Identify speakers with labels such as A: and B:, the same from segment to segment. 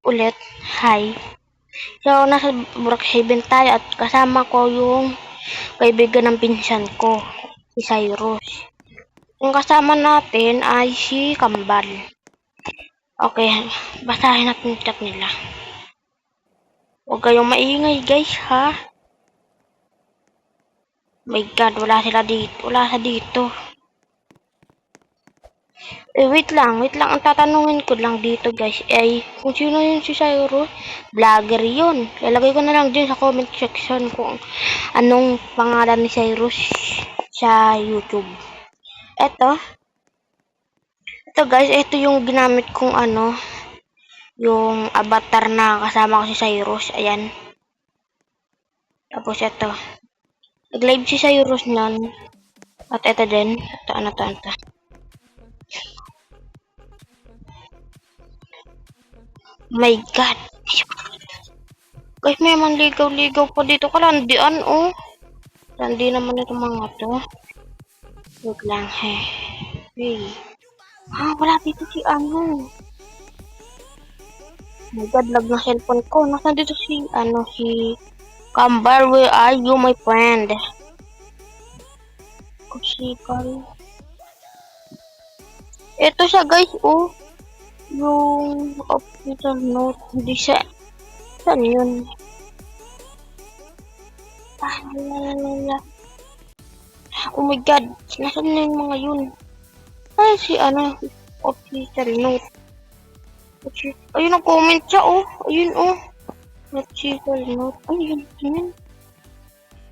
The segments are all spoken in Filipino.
A: ulit. Hi. So, nasa Brookhaven tayo at kasama ko yung kaibigan ng pinsan ko, si Cyrus. Yung kasama natin ay si Kambal. Okay, basahin natin yung chat nila. Huwag kayong maingay guys ha. My God, wala sila dito. Wala sa dito. Wait lang. Ang tatanungin ko lang dito guys ay kung sino yun si Cyrus. Vlogger yun. Lalagay ko na lang din sa comment section kung anong pangalan ni Cyrus sa YouTube. Ito guys, ito yung ginamit kong yung avatar na kasama ko si Cyrus. Ayan. Tapos ito. Nag-live si Cyrus nun. At ito din. Ito. My God. Guys, may manligaw-ligaw pa dito. Kalandian, oh. Landi naman ito mga to. Wait lang, he. Hey. Wala dito si My God, lag na cellphone ko. Nasaan dito si Kambal, where are you, my friend? Kusikal. Ito siya, guys, oh. Yung official note. Hindi siya. Saan yun? Oh my God. Nasaan na yung mga yun? Ay, si official note. Ayun ang comment siya, oh. Ayun, oh. Official note. Ayun.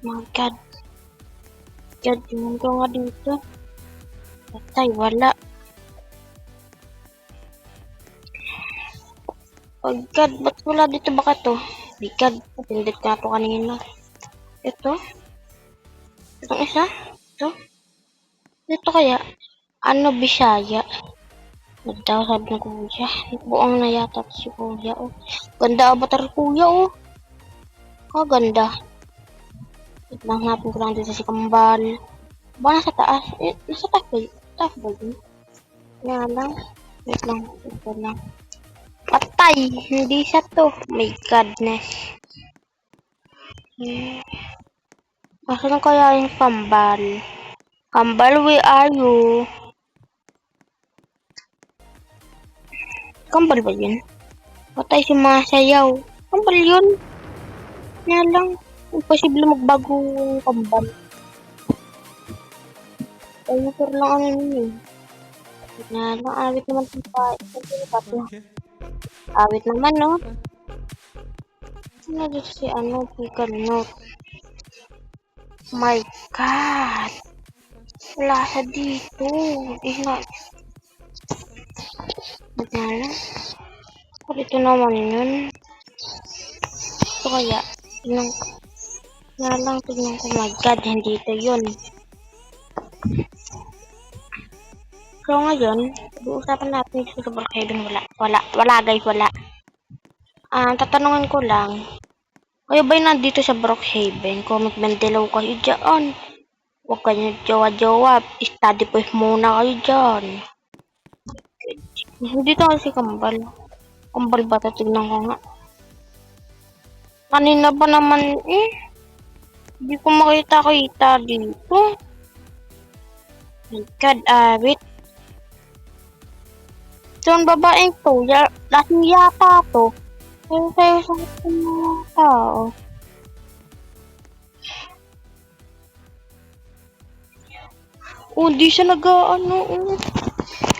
A: My God. Tingnan ko nga dito. Patay, wala. Oh God, ba't wala dito baka to? My God, napindit ka to kanina. Ito? Itong isa? Ito? Ito kaya? Bisaya? Ganda, sabi ng kuya. Buong na yata si kuya, oh. Ganda avatar kuya, oh. Ganda. Lang hanapin ko lang dito si Kambal. Ba, nasa taas? Nasa taas ba yun? Taas ba yun? Yan lang. Wait lang. Patay! Hindi siya to. My Godness. Asan kaya yung Kambal? Kambal, where are you? Kambal ba yun? Patay si Masayaw. Kambal yun. Yan lang. Imposible magbago yung Kambal. Kaya pero lang yun eh. Yan lang. Awit naman itong awit naman, no? Ano dito si pickle note. My God. Wala sa dito. Magkala. Dito naman yun. Ito kaya. Tignan ko. My God, hindi ito yun. So ngayon, pag-uusapan natin sa Brookhaven. Wala guys, wala. Tatanungin ko lang. Kayo ba'y nandito sa Brookhaven? Comment below kayo dyan. Huwag kayo jowa-jowa. Study post muna kayo dyan. Dito kasi Kambal. Kambal ba ito? Tignan ko nga. Kanina ba naman hindi ko makita dito. My God, awit. So, ang babaeng to, lasing yata to. Sayo sa mga tao. Di siya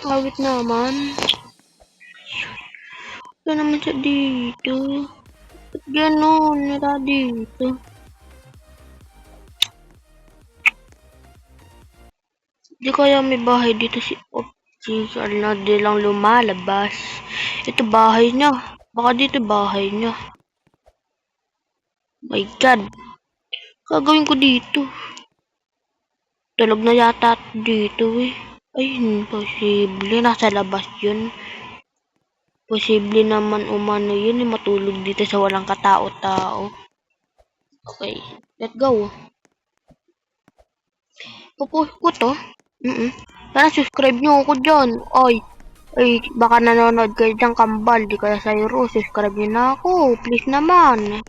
A: awit naman. Ito naman siya dito. Ba't gano'n? Nila dito. Di kaya may bahay dito si na di lang lumalabas. Ito bahay niya. Baka dito bahay niya. My God. Gagawin ko dito. Tulog na yata dito eh. Ay, imposible. Nasa labas yun. Posible naman umano yun. Matulog dito sa walang katao-tao. Okay. Let's go. Pupush ko to. Tara, subscribe nyo ako dyan. Ay. Ay, baka nanonood kayo dyan, kambal. Di kaya sa'yo, subscribe nyo na ako. Please naman.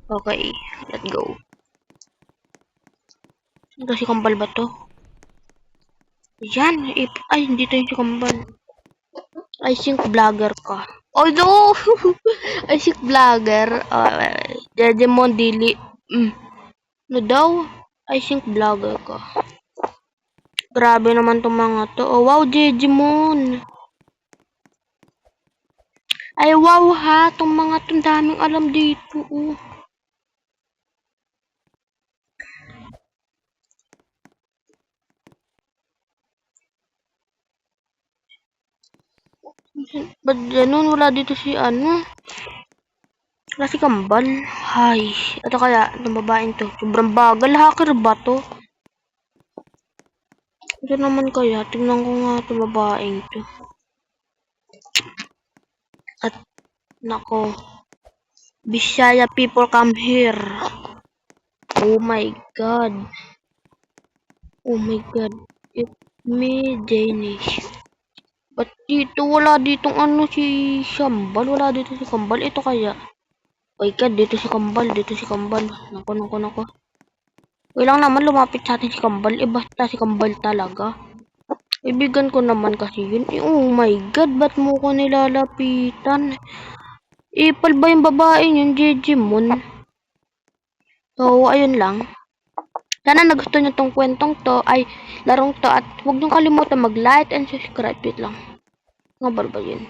A: Okay, let's go. Ito si kambal ba to? Yan, ay, hindi to yung si kambal. I think vlogger ka. Oh no! I think vlogger. Jejemon Dili. No daw? I think vlogger ka. Grabe naman tong mga to. Oh wow, Jejemon. Ay wow ha, tong mga tong daming alam dito. Oh. Ba't ganun? Wala dito si ano? Wala si kambal. Hay. Ito kaya, itong babaeng to. Sobrang bagal. Hacker ba to? Ito naman kaya. Tingnan ko nga itong babaeng to. At, nako. Bisaya people come here. Oh my god. Oh my god. It's me, Danish. Ba't dito? Wala ditong ano si Shambal. Wala dito si Kambal. Ito kaya. Oh my god, dito si Kambal. Dito si Kambal. Nako. Wala naman lumapit sa atin si Kambal. Basta si Kambal talaga. Ibigan ko naman kasi yun. Oh my god, ba't mo ko nilalapitan? Ipal ba yung babaeng yung Jejemon? So, ayun lang. Sana nagustuhan nyo tong kwentong to, ay larong to, at huwag nyo kalimutan mag-like and subscribe. Wait lang. Nga ba yun?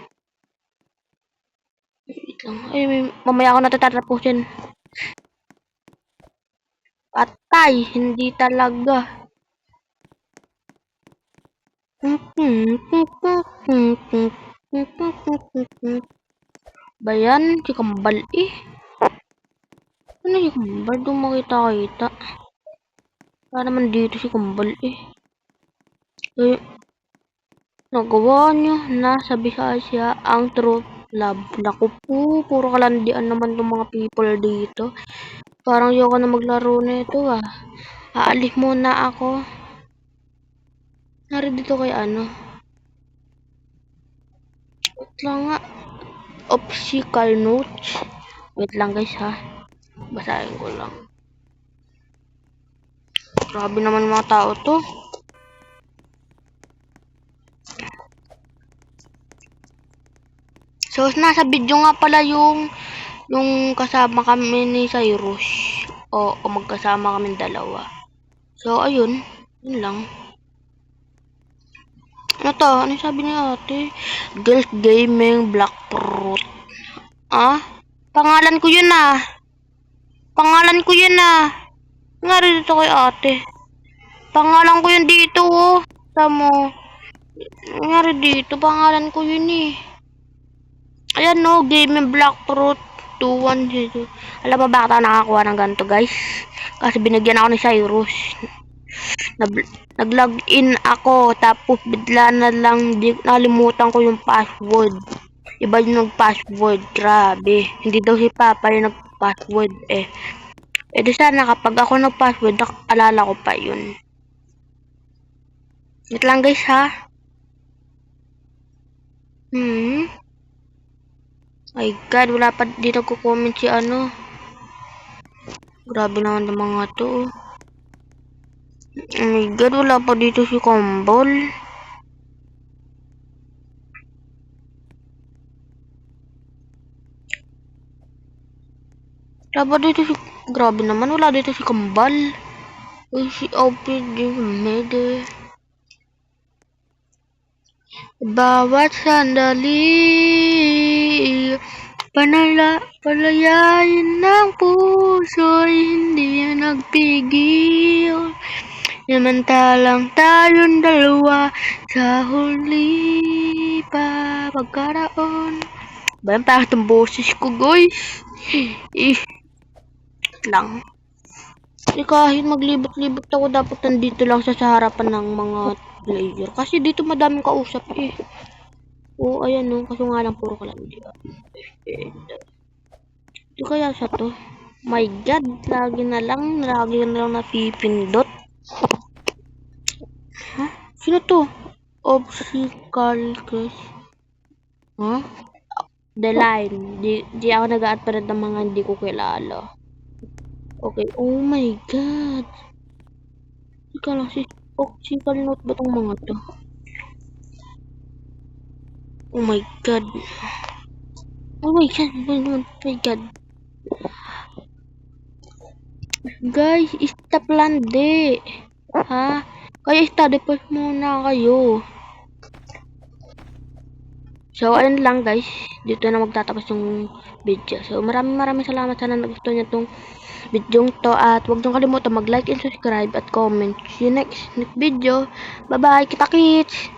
A: Wait lang. Ay, mamaya ako natatapusin. Patay, hindi talaga. Bayan, si Kambal eh. Ano si Kambal? Doon makita-kita. Para naman dito si Kambal eh. Eh, nagawa nyo na sa Bisaya ang true love. Naku po, puro kalandian naman ng mga people dito. Parang ayoko na maglaro nito ah. Aalis muna ako. Nari dito kay ano. Wait lang nga. Opsical notes. Wait lang guys ha. Basahin ko lang. Grabe naman mga tao to. So, nasa video nga pala yung kasama kami ni Cyrus. O magkasama kami dalawa. So, ayun. Yun lang. Ano to? Ano sabi ni ate? Girls Gaming Black Fruit. Ah? Pangalan ko yun ah. Pangalan ko yun ah. Nga rin dito kay ate. Pangalan ko yun dito oh. Tamo. Nga rin dito. Pangalan ko yun eh. Ayan no. Gaming Black Fruit 2102. Alam mo bakit ako nakakuha ng ganito guys? Kasi binigyan ako ni Cyrus. Nag-login ako. Tapos bigla na lang nalimutan ko yung password. Iba yung nag-password. Grabe. Hindi daw si Papa yung nag-password eh. E di sana kapag ako nag-password, alala ko pa yun. Wait lang guys ha. My god, wala pa dito ko-comment si ano. Grabe naman ng mga to. Oh my god, wala pa dito si Kambal. Wala pa dito si... Grabe naman, wala dito si Kambal. Uy, si OPG Mede. Bawat sandali, palayain ng puso'y hindi nagpigil. Samantalang tayong dalawa sa huli pa pagkaraon. Ba yan, parang itong boses ko guys. Lang. Kahit maglibot-libot ako, dapat nandito lang sa harapan ng mga player. Kasi dito madaming kausap eh. Oo, ayan no. Kaso nga lang puro kalandi. Ito kaya siya to. My god, lagi na lang napipindot. Ha? Sino to? Obstacle guys. Huh? The line. Di ako nag-a-add pa rin ng mga hindi ko kilala. Okay. Oh my God. Teka lang, sickle note ba tong mga to? Oh my God. Oh my God. Oh my God. Guys, stop landi. Ha? Kaya study post muna kayo. So, ayun lang guys. Dito na magtatapos yung video. So, maraming salamat. Sana nagustuhan niyo tong video to. At huwag niyong kalimutan mag-like and subscribe at comment. See you next video. Bye-bye. Kita-kits!